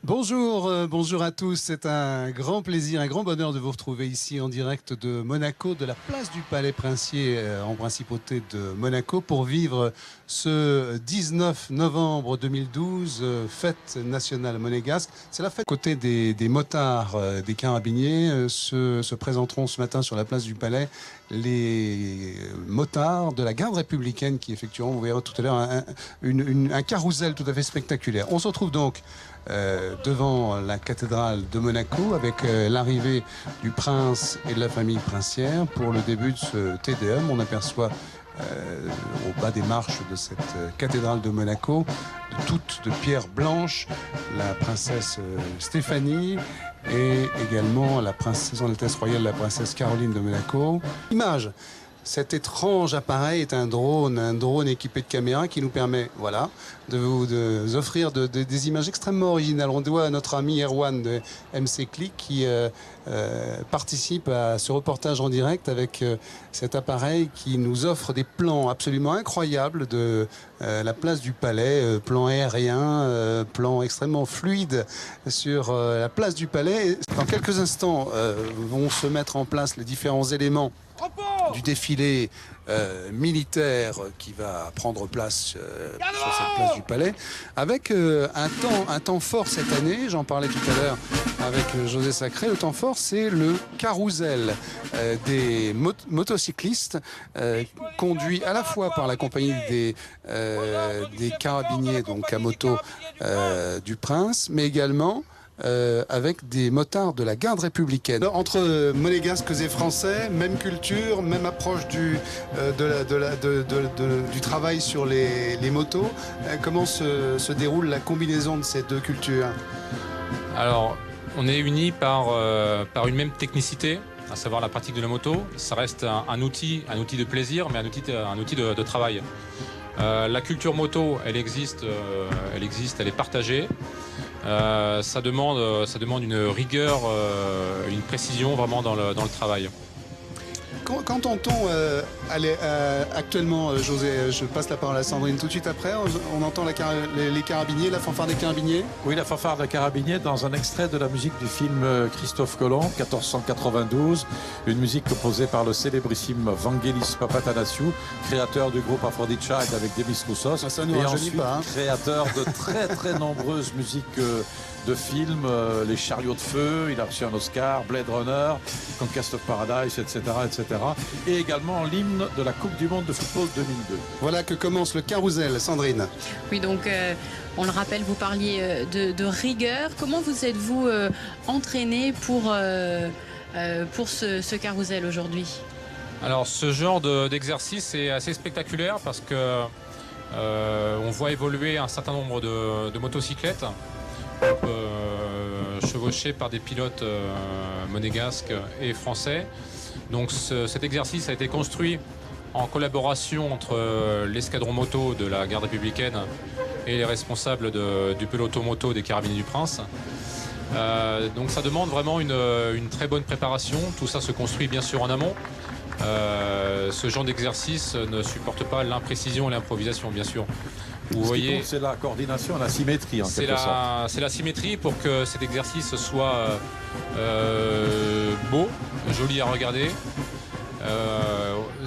Bonjour, bonjour à tous. C'est un grand plaisir, un grand bonheur de vous retrouver ici en direct de Monaco, de la place du Palais Princier en principauté de Monaco pour vivre ce 19 novembre 2012, fête nationale monégasque. C'est la fête. Côté des motards, des carabiniers, se présenteront ce matin sur la place du Palais les motards de la garde républicaine qui effectueront, vous verrez tout à l'heure, un carrousel tout à fait spectaculaire. On se retrouve donc devant la cathédrale de Monaco avec l'arrivée du prince et de la famille princière pour le début de ce Te Deum. On aperçoit au bas des marches de cette cathédrale de Monaco, toute de pierre blanche, la princesse Stéphanie et également la princesse en Altesse royale, la princesse Caroline de Monaco. Image. Cet étrange appareil est un drone équipé de caméras qui nous permet, voilà, de vous offrir des images extrêmement originales. On doit à notre ami Erwan de MC Click qui participe à ce reportage en direct avec cet appareil qui nous offre des plans absolument incroyables de la place du Palais, plans aériens, plans extrêmement fluides sur la place du Palais. Dans quelques instants vont se mettre en place les différents éléments du défilé militaire qui va prendre place sur cette place du Palais, avec un temps fort cette année. J'en parlais tout à l'heure avec José Sacré. Le temps fort, c'est le carrousel des motocyclistes conduit à la fois par la compagnie des carabiniers, donc à moto du Prince, mais également avec des motards de la garde républicaine. Entre monégasques et français, même culture, même approche du travail sur les motos. Comment se déroule la combinaison de ces deux cultures? Alors, on est unis par une même technicité, à savoir la pratique de la moto. Ça reste un outil de plaisir, mais un outil de travail. La culture moto, elle existe, elle est partagée. Ça demande une rigueur, une précision vraiment dans le travail. Qu'entend-on actuellement, José? Je passe la parole à Sandrine tout de suite après. On entend les carabiniers, la fanfare des carabiniers? Oui, la fanfare des carabiniers dans un extrait de la musique du film Christophe Colomb, 1492. Une musique composée par le célébrissime Vangelis Papathanassiou, créateur du groupe Aphrodite Child avec Demis Roussos. Ça nous et rajeunit ensuite pas, hein. Créateur de très nombreuses musiques de films, Les Chariots de Feu, il a reçu un Oscar, Blade Runner, Conquest of Paradise, etc., etc. Et également l'hymne de la Coupe du Monde de football 2002. Voilà que commence le carrousel, Sandrine. Oui, donc on le rappelle, vous parliez de rigueur. Comment vous êtes-vous entraîné pour ce carrousel aujourd'hui? Alors, ce genre d'exercice est assez spectaculaire parce que on voit évoluer un certain nombre de motocyclettes chevauchées par des pilotes monégasques et français. Donc cet exercice a été construit en collaboration entre l'escadron moto de la garde républicaine et les responsables du peloton moto des carabiniers du Prince. Donc ça demande vraiment une très bonne préparation. Tout ça se construit bien sûr en amont. Ce genre d'exercice ne supporte pas l'imprécision et l'improvisation, bien sûr. Vous voyez, c'est la coordination, la symétrie en quelque sorte. C'est la symétrie pour que cet exercice soit beau, joli à regarder.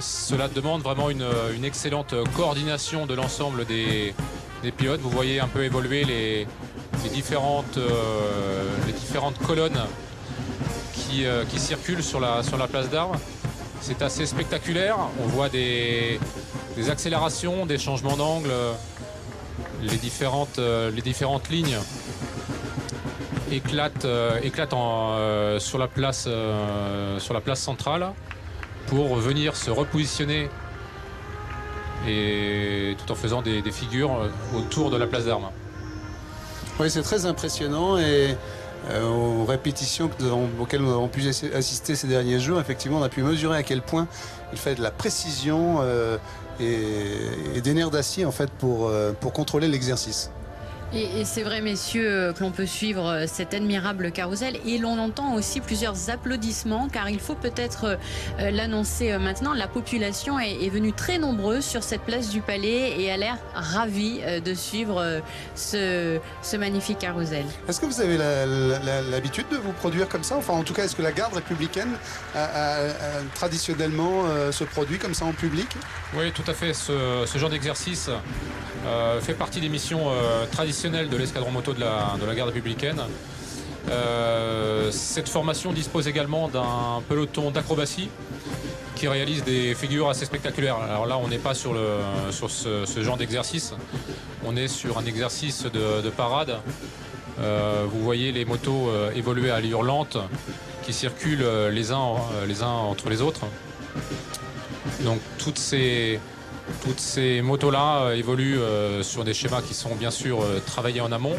Cela demande vraiment une excellente coordination de l'ensemble des pilotes. Vous voyez un peu évoluer les différentes colonnes qui circulent sur la place d'Armes. C'est assez spectaculaire. On voit des accélérations, des changements d'angle. Les différentes lignes éclatent sur la place centrale pour venir se repositionner et tout en faisant des figures autour de la place d'Armes. Oui, c'est très impressionnant et aux répétitions auxquelles nous avons pu assister ces derniers jours, effectivement, on a pu mesurer à quel point il fait de la précision et des nerfs d'acier en fait pour contrôler l'exercice. Et c'est vrai, messieurs, que l'on peut suivre cet admirable carrousel et l'on entend aussi plusieurs applaudissements car il faut peut-être l'annoncer maintenant. La population est venue très nombreuse sur cette place du Palais et a l'air ravie de suivre ce magnifique carrousel. Est-ce que vous avez l'habitude de vous produire comme ça? Enfin, en tout cas, est-ce que la garde républicaine a traditionnellement se produit comme ça en public? Oui, tout à fait. Ce genre d'exercice fait partie des missions traditionnelles de l'escadron moto de la garde républicaine. Cette formation dispose également d'un peloton d'acrobatie qui réalise des figures assez spectaculaires. Alors là, on n'est pas sur ce genre d'exercice. On est sur un exercice de parade. Vous voyez les motos évoluer à allure lente qui circulent les uns entre les autres. Donc toutes ces motos-là évoluent sur des schémas qui sont bien sûr travaillés en amont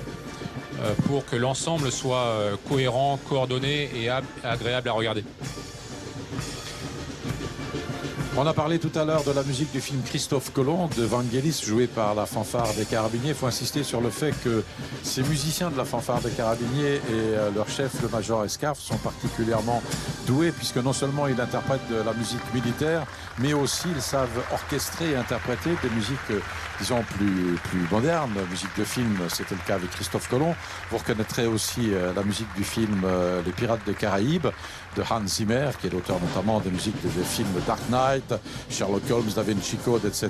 pour que l'ensemble soit cohérent, coordonné et agréable à regarder. On a parlé tout à l'heure de la musique du film Christophe Colomb de Vangelis, joué par la fanfare des Carabiniers. Il faut insister sur le fait que ces musiciens de la fanfare des Carabiniers et leur chef, le major Escarf, sont particulièrement doués puisque non seulement ils interprètent de la musique militaire, mais aussi ils savent orchestrer et interpréter des musiques, disons, plus modernes. La musique de film, c'était le cas avec Christophe Colomb. Vous reconnaîtrez aussi la musique du film Les Pirates des Caraïbes de Hans Zimmer, qui est l'auteur notamment des musiques des films Dark Knight, Sherlock Holmes, Da Vinci Code, etc.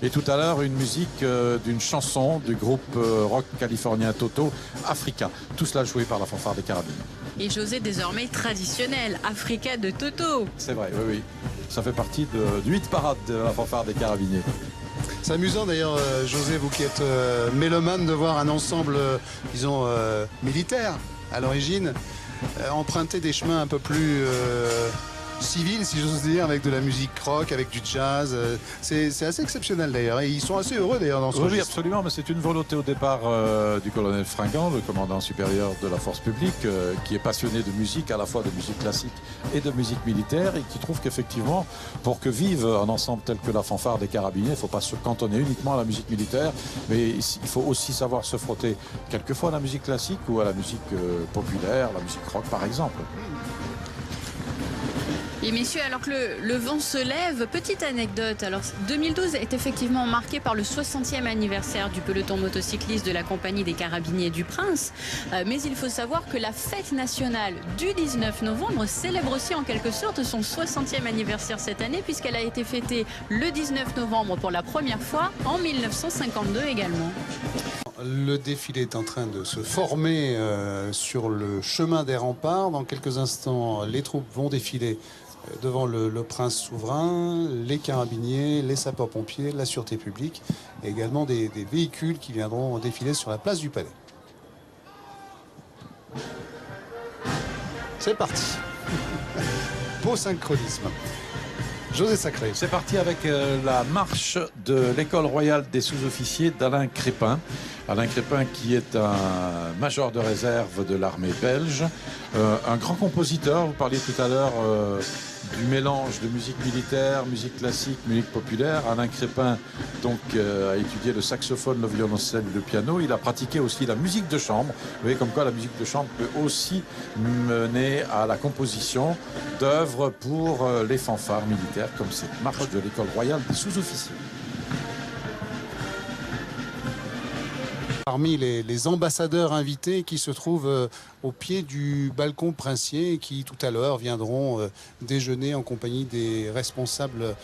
Et tout à l'heure, une musique d'une chanson du groupe rock californien Toto, Africa. Tout cela joué par la fanfare des Carabiniers. Et José, désormais traditionnel, Africa de Toto. C'est vrai, oui, oui. Ça fait partie du hit parade de la fanfare des Carabiniers. C'est amusant d'ailleurs, José, vous qui êtes mélomane, de voir un ensemble, disons, militaire à l'origine, emprunter des chemins un peu plus civils, si j'ose dire, avec de la musique rock, avec du jazz. C'est assez exceptionnel d'ailleurs. Et ils sont assez heureux d'ailleurs dans ce registre. Oui, absolument, mais c'est une volonté au départ du colonel Fringant, le commandant supérieur de la force publique, qui est passionné de musique, à la fois de musique classique et de musique militaire, et qui trouve qu'effectivement, pour que vive un ensemble tel que la fanfare des Carabiniers, il ne faut pas se cantonner uniquement à la musique militaire, mais il faut aussi savoir se frotter quelquefois à la musique classique ou à la musique populaire, la musique rock par exemple. Et messieurs, alors que le vent se lève, petite anecdote. Alors 2012 est effectivement marqué par le 60e anniversaire du peloton motocycliste de la compagnie des Carabiniers du Prince. Mais il faut savoir que la fête nationale du 19 novembre célèbre aussi en quelque sorte son 60e anniversaire cette année, puisqu'elle a été fêtée le 19 novembre pour la première fois en 1952 également. Le défilé est en train de se former sur le chemin des remparts. Dans quelques instants, les troupes vont défiler devant le prince souverain, les carabiniers, les sapeurs-pompiers, la sûreté publique et également des véhicules qui viendront défiler sur la place du Palais. C'est parti. Beau synchronisme. José Sacré. C'est parti avec la marche de l'école royale des sous-officiers d'Alain Crépin. Alain Crépin qui est un major de réserve de l'armée belge, un grand compositeur. Vous parliez tout à l'heure du mélange de musique militaire, musique classique, musique populaire. Alain Crépin donc a étudié le saxophone, le violoncelle, le piano. Il a pratiqué aussi la musique de chambre. Vous voyez comme quoi la musique de chambre peut aussi mener à la composition d'œuvres pour les fanfares militaires, comme cette marche de l'école royale des sous-officiers. Parmi les ambassadeurs invités qui se trouvent au pied du balcon princier et qui tout à l'heure viendront déjeuner en compagnie des responsables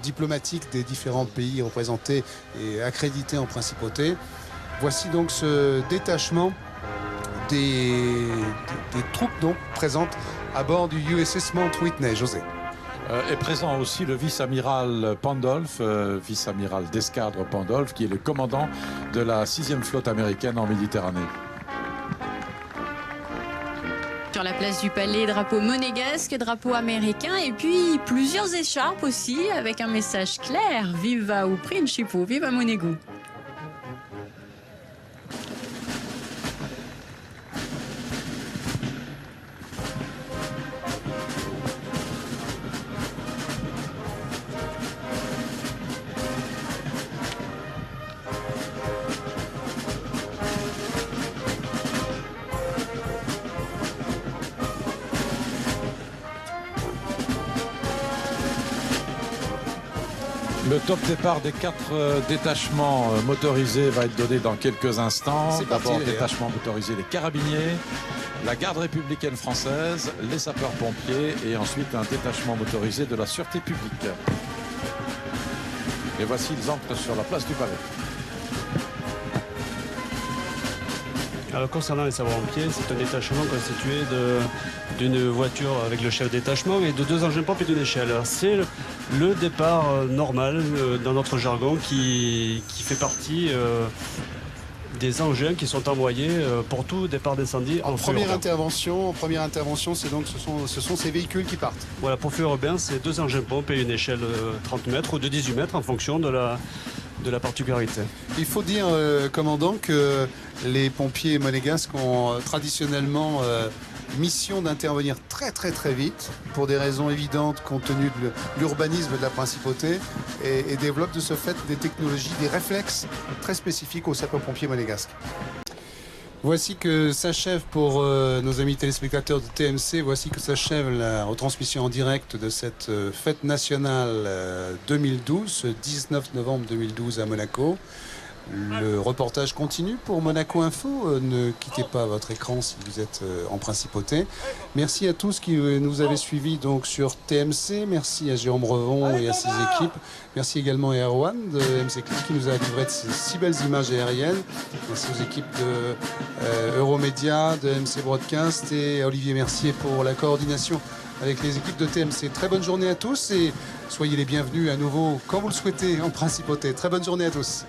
diplomatiques des différents pays représentés et accrédités en principauté. Voici donc ce détachement des troupes donc présentes à bord du USS Mount Whitney. José. Est présent aussi le vice-amiral Pandolf, vice-amiral d'escadre Pandolf, qui est le commandant de la 6e flotte américaine en Méditerranée. sur la place du Palais, drapeau monégasque, drapeau américain et puis plusieurs écharpes aussi avec un message clair, Viva o Principe, Viva Monégo. Le top départ des 4 détachements motorisés va être donné dans quelques instants. C'est parti, D'abord, les gars. détachement motorisé des carabiniers, la garde républicaine française, les sapeurs-pompiers et ensuite un détachement motorisé de la sûreté publique. Et voici, ils entrent sur la place du Palais. Alors concernant les sapeurs-pompiers, c'est un détachement constitué d'une voiture avec le chef de détachement et de 2 engins pompes et d'une échelle. C'est le départ normal dans notre jargon qui fait partie des engins qui sont envoyés pour tout départ d'incendie en feu Première urbain. intervention, c'est donc ce sont ces véhicules qui partent. Voilà, pour feu urbain, c'est 2 engins pompes et une échelle 30 mètres ou de 18 mètres en fonction de la particularité. Il faut dire, commandant, que les pompiers monégasques ont traditionnellement mission d'intervenir très très très vite pour des raisons évidentes compte tenu de l'urbanisme de la principauté et développent de ce fait des technologies, des réflexes très spécifiques aux sapeurs-pompiers monégasques. Voici que s'achève pour nos amis téléspectateurs de TMC, voici que s'achève la retransmission en direct de cette fête nationale 2012, ce 19 novembre 2012 à Monaco. Le reportage continue pour Monaco Info. Ne quittez pas votre écran si vous êtes en principauté. Merci à tous qui nous avez suivis donc sur TMC. Merci à Jérôme Revon et à ses équipes. Merci également à Erwan de MC Clip qui nous a livré de ces si belles images aériennes. Merci aux équipes de Euromédia, de MC Broadcast et à Olivier Mercier pour la coordination avec les équipes de TMC. Très bonne journée à tous et soyez les bienvenus à nouveau quand vous le souhaitez en principauté. Très bonne journée à tous.